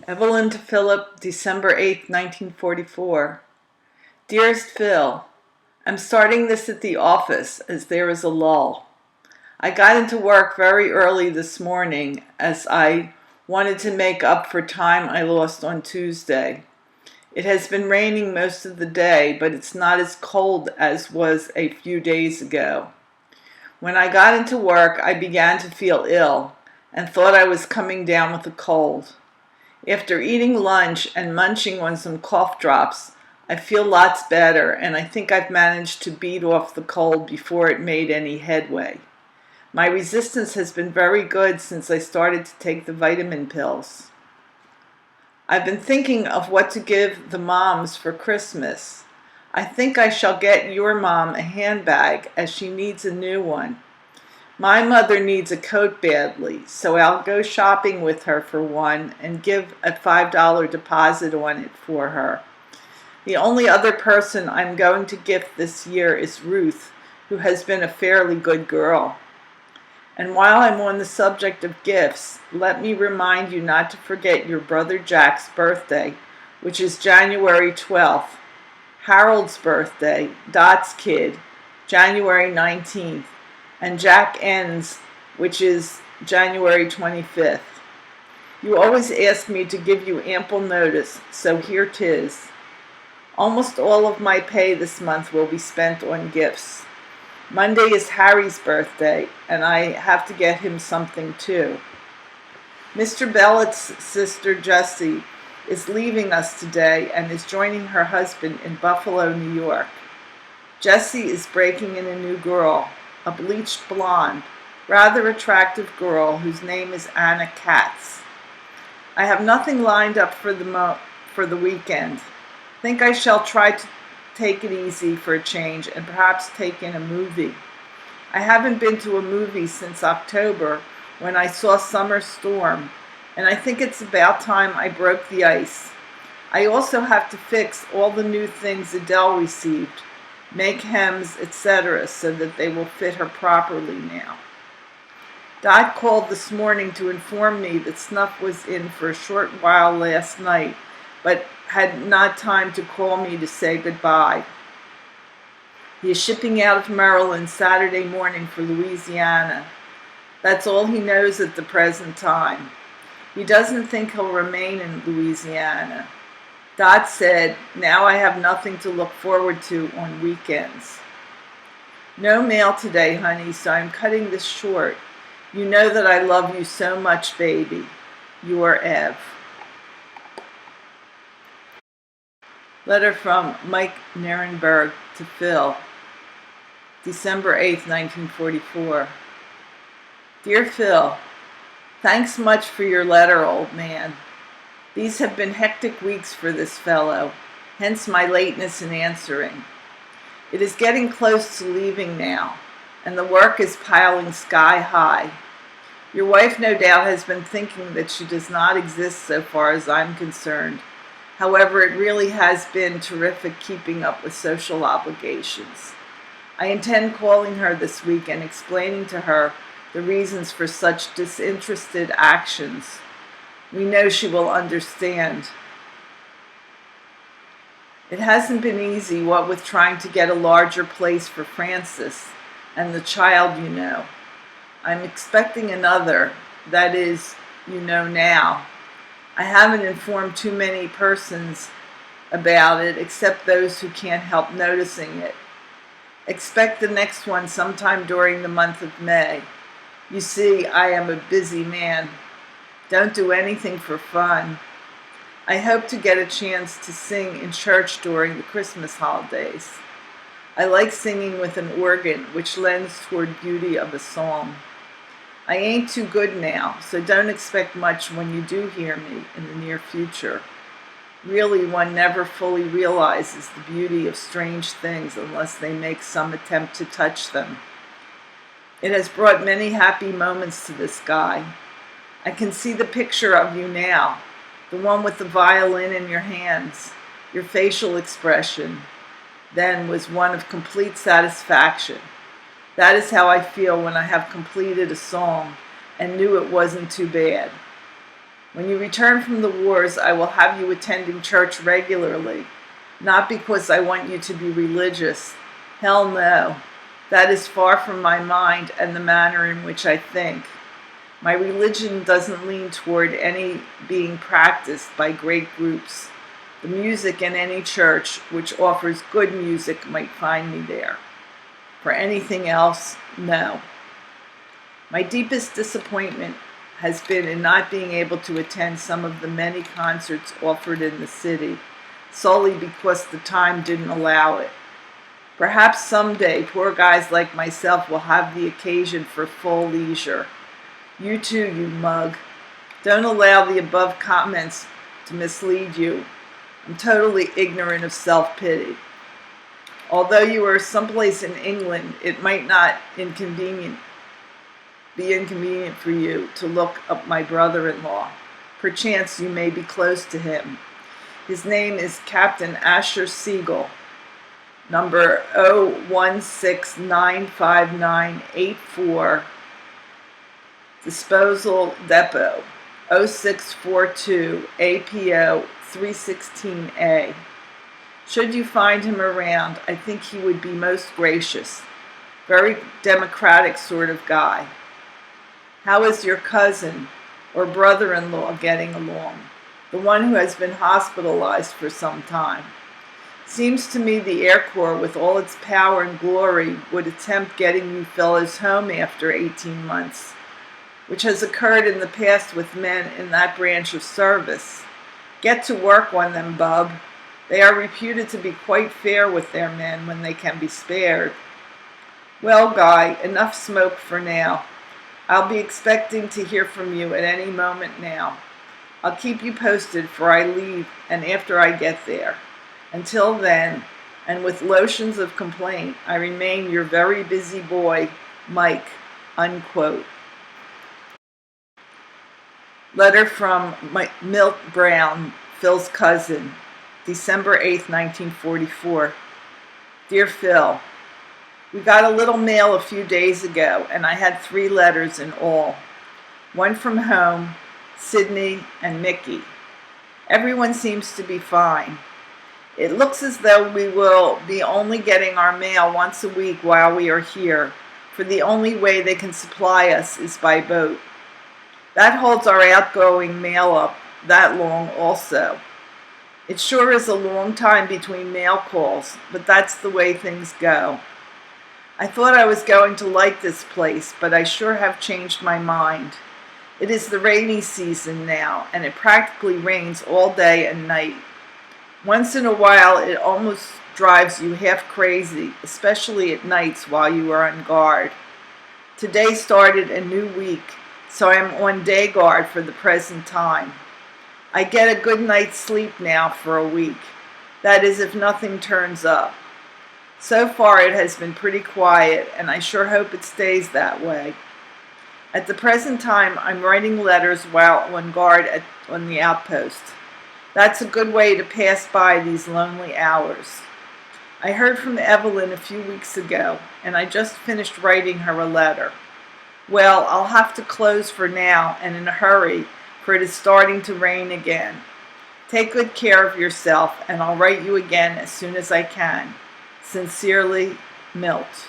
Evelyn to Philip, December 8, 1944. Dearest Phil, I'm starting this at the office as there is a lull. I got into work very early this morning as I wanted to make up for time I lost on Tuesday. It has been raining most of the day, but it's not as cold as was a few days ago. When I got into work, I began to feel ill and thought I was coming down with a cold. After eating lunch and munching on some cough drops, I feel lots better, and I think I've managed to beat off the cold before it made any headway. My resistance has been very good since I started to take the vitamin pills. I've been thinking of what to give the moms for Christmas. I think I shall get your mom a handbag as she needs a new one. My mother needs a coat badly, so I'll go shopping with her for one and give a $5 deposit on it for her. The only other person I'm going to gift this year is Ruth, who has been a fairly good girl. And while I'm on the subject of gifts, let me remind you not to forget your brother Jack's birthday, which is January 12th, Harold's birthday, Dot's kid, January 19th, and Jack N's, which is January 25th. You always ask me to give you ample notice, so here 'tis. Almost all of my pay this month will be spent on gifts. Monday is Harry's birthday, and I have to get him something too. Mr. Bellett's sister Jessie is leaving us today and is joining her husband in Buffalo, New York. Jessie is breaking in a new girl, a bleached blonde, rather attractive girl whose name is Anna Katz. I have nothing lined up for the weekend. Think I shall try to take it easy for a change and perhaps take in a movie. I haven't been to a movie since October when I saw Summer Storm, and I think it's about time I broke the ice. I also have to fix all the new things Adele received, make hems, etc., so that they will fit her properly now. Dot called this morning to inform me that Snuff was in for a short while last night, but had not time to call me to say goodbye. He is shipping out of Maryland Saturday morning for Louisiana. That's all he knows at the present time. He doesn't think he'll remain in Louisiana. Dot said, now I have nothing to look forward to on weekends. No mail today, honey, so I'm cutting this short. You know that I love you so much, baby. Your Ev. Letter from Mike Nierenberg to Phil, December 8, 1944. Dear Phil, thanks much for your letter, old man. These have been hectic weeks for this fellow, hence my lateness in answering. It is getting close to leaving now, and the work is piling sky high. Your wife no doubt has been thinking that she does not exist so far as I'm concerned. However, it really has been terrific keeping up with social obligations. I intend calling her this week and explaining to her the reasons for such disinterested actions. We know she will understand. It hasn't been easy, what with trying to get a larger place for Francis and the child, you know. I'm expecting another, that is, you know now. I haven't informed too many persons about it, except those who can't help noticing it. Expect the next one sometime during the month of May. You see, I am a busy man. Don't do anything for fun. I hope to get a chance to sing in church during the Christmas holidays. I like singing with an organ, which lends toward beauty of a song. I ain't too good now, so don't expect much when you do hear me in the near future. Really, one never fully realizes the beauty of strange things unless they make some attempt to touch them. It has brought many happy moments to this guy. I can see the picture of you now, the one with the violin in your hands. Your facial expression then was one of complete satisfaction. That is how I feel when I have completed a song and knew it wasn't too bad. When you return from the wars, I will have you attending church regularly, not because I want you to be religious. Hell no. That is far from my mind and the manner in which I think. My religion doesn't lean toward any being practiced by great groups. The music in any church which offers good music might find me there. For anything else, no. My deepest disappointment has been in not being able to attend some of the many concerts offered in the city, solely because the time didn't allow it. Perhaps someday poor guys like myself will have the occasion for full leisure. You too, you mug. Don't allow the above comments to mislead you. I'm totally ignorant of self-pity. Although you are someplace in England, it might not be inconvenient for you to look up my brother-in-law. Perchance you may be close to him. His name is Captain Asher Siegel, number 016-95984, Disposal Depot, 0642 APO 316A. Should you find him around, I think he would be most gracious. Very democratic sort of guy. How is your cousin or brother-in-law getting along? The one who has been hospitalized for some time. Seems to me the Air Corps, with all its power and glory, would attempt getting you fellows home after 18 months, which has occurred in the past with men in that branch of service. Get to work on them, bub. They are reputed to be quite fair with their men when they can be spared. Well, Guy, enough smoke for now. I'll be expecting to hear from you at any moment now. I'll keep you posted, for I leave and after I get there. Until then, and with lotions of complaint, I remain your very busy boy, Mike." Unquote. Letter from Milt Brown, Phil's cousin, December 8th, 1944. Dear Phil, we got a little mail a few days ago, and I had 3 letters in all. One from home, Sydney, and Mickey. Everyone seems to be fine. It looks as though we will be only getting our mail once a week while we are here, for the only way they can supply us is by boat. That holds our outgoing mail up that long also. It sure is a long time between mail calls, but that's the way things go. I thought I was going to like this place, but I sure have changed my mind. It is the rainy season now, and it practically rains all day and night. Once in a while, it almost drives you half crazy, especially at nights while you are on guard. Today started a new week, so I am on day guard for the present time. I get a good night's sleep now for a week. That is, if nothing turns up. So far it has been pretty quiet, and I sure hope it stays that way. At the present time, I'm writing letters while on guard on the outpost. That's a good way to pass by these lonely hours. I heard from Evelyn a few weeks ago, and I just finished writing her a letter. Well, I'll have to close for now, and in a hurry, for it is starting to rain again. Take good care of yourself, and I'll write you again as soon as I can. Sincerely, Milt.